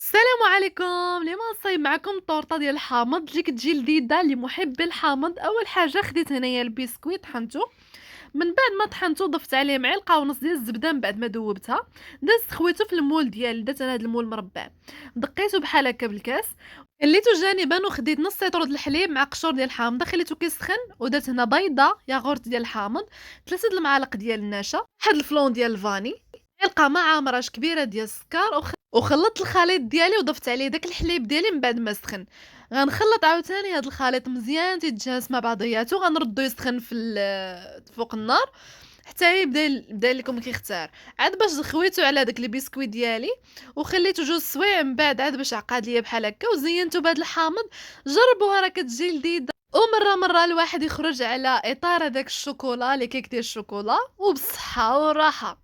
السلام عليكم، اليوم غنصايب معكم طورطة ديال الحامض اللي كتجي لذيذة لمحبي الحامض. أول حاجة خديت هنايا البسكويت طحنتو، من بعد ما طحنتو ضفت عليه معلقة ونص ديال الزبدة من بعد ما ذوبتها، دزت خويتو في المول ديالي، درت انا هاد المول مربع، دقيتو بحال هكا بالكاس، خليتو جانبا وخديت نص ليطرو د الحليب مع قشور ديال الحامضة خليتو كيسخن، ودرت هنا بيضة ياغورت ديال الحامض، 3 د المعالق ديال النشا، واحد الفلون ديال الفاني، معلقة مع مرش كبيرة ديال السكر وخلّطت الخليط ديالي وضفت عليه داك الحليب ديالي من بعد ما سخن، غنخلّط عاوتاني هاد الخليط مزيان تيتجانس مع بعضياتو، غنردّو يسخن فوق النار حتى يبدا لكم كيختار، عاد باش خويتو على داك البسكويت ديالي وخليته جوج سوايع من بعد عاد باش عقاد ليا بحال هكا وزينته بهاد الحامض، جربوها راه كتجي لذيذة، ومرة الواحد يخرج على إطار هداك الشوكولا لي كيك ديال الشوكولا وبالصحة والراحة.